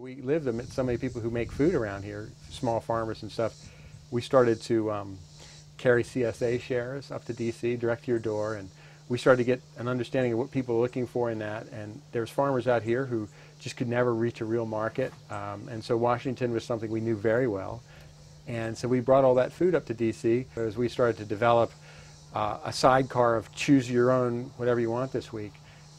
we lived amidst so many people who make food around here, small farmers and stuff, we started to carry CSA shares up to DC, direct to your door, and we started to get an understanding of what people are looking for in that. And there's farmers out here who just could never reach a real market, and so Washington was something we knew very well. And so we brought all that food up to DC as we started to develop a sidecar of choose your own whatever you want this week.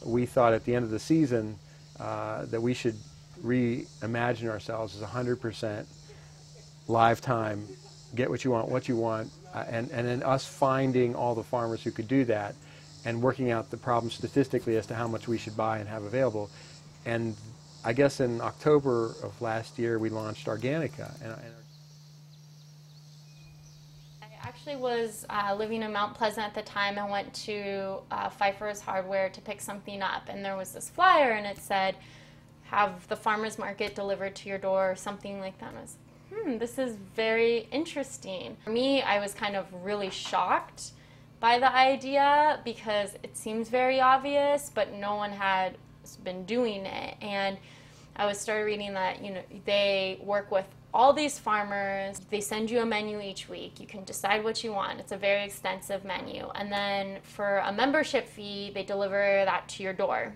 We thought at the end of the season that we should reimagine ourselves as 100% live time, get what you want, and then us finding all the farmers who could do that and working out the problem statistically as to how much we should buy and have available. And I guess in October of last year we launched Organica. I actually was living in Mount Pleasant at the time. I went to Pfeiffer's Hardware to pick something up, and there was this flyer and it said, have the farmer's market delivered to your door or something like that. And I was like, this is very interesting. For me, I was kind of really shocked by the idea because it seems very obvious, but no one had been doing it. And I started reading that, you know, they work with all these farmers. They send you a menu each week. You can decide what you want. It's a very extensive menu. And then for a membership fee, they deliver that to your door.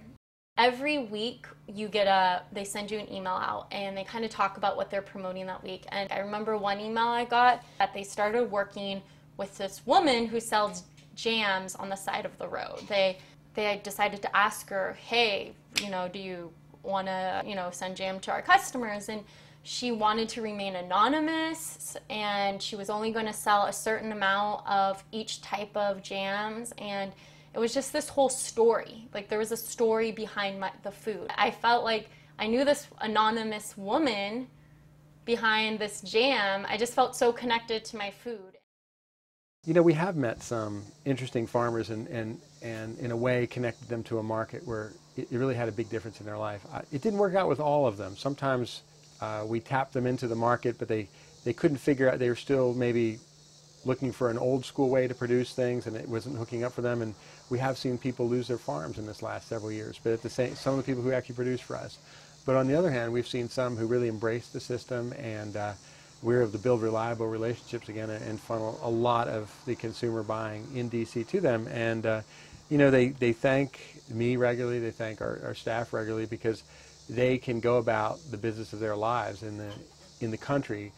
Every week you get they send you an email out and they kind of talk about what they're promoting that week. And I remember one email I got that they started working with this woman who sells jams on the side of the road. They decided to ask her, hey, you know, do you want to, you know, send jam to our customers? And she wanted to remain anonymous, and she was only going to sell a certain amount of each type of jams. And it was just this whole story. Like, there was a story behind the food. I felt like I knew this anonymous woman behind this jam. I just felt so connected to my food. You know, we have met some interesting farmers and in a way connected them to a market where it really had a big difference in their life. It didn't work out with all of them. Sometimes we tapped them into the market, but they couldn't figure out, they were still maybe looking for an old school way to produce things, and it wasn't hooking up for them. And we have seen people lose their farms in this last several years, but at the same, some of the people who actually produce for us. But on the other hand, we've seen some who really embrace the system, and we're able to build reliable relationships again and funnel a lot of the consumer buying in DC to them. And you know, they thank me regularly, they thank our staff regularly, because they can go about the business of their lives in the country.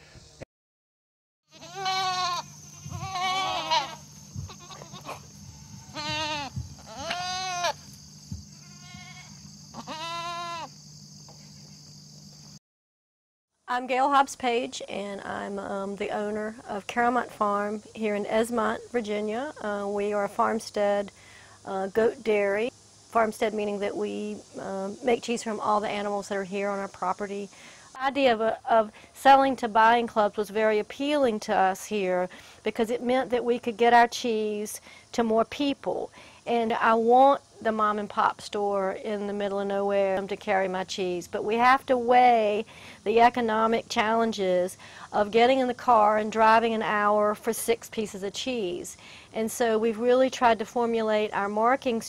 I'm Gail Hobbs Page, and I'm the owner of Caramont Farm here in Esmont, Virginia. We are a farmstead goat dairy. Farmstead meaning that we make cheese from all the animals that are here on our property. The idea of selling to buying clubs was very appealing to us here because it meant that we could get our cheese to more people. And I want the mom and pop store in the middle of nowhere to carry my cheese, but we have to weigh the economic challenges of getting in the car and driving an hour for 6 pieces of cheese. And so we've really tried to formulate our marketing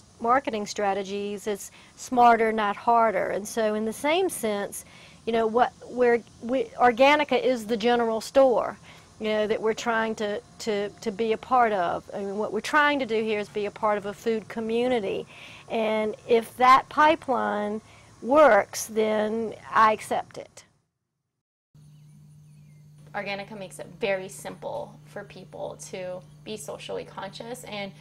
strategies as smarter, not harder. And so in the same sense, you know, Organica is the general store, you know, that we're trying to be a part of. I mean, what we're trying to do here is be a part of a food community. And if that pipeline works, then I accept it. Organica makes it very simple for people to be socially conscious and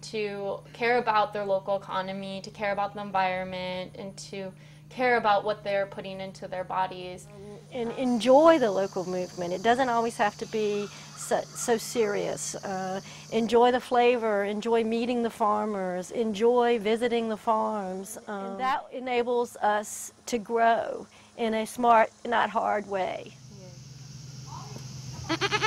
to care about their local economy, to care about the environment, and to care about what they're putting into their bodies. And enjoy the local movement. It doesn't always have to be so serious. Enjoy the flavor, enjoy meeting the farmers, enjoy visiting the farms. And that enables us to grow in a smart, not hard way. Yeah.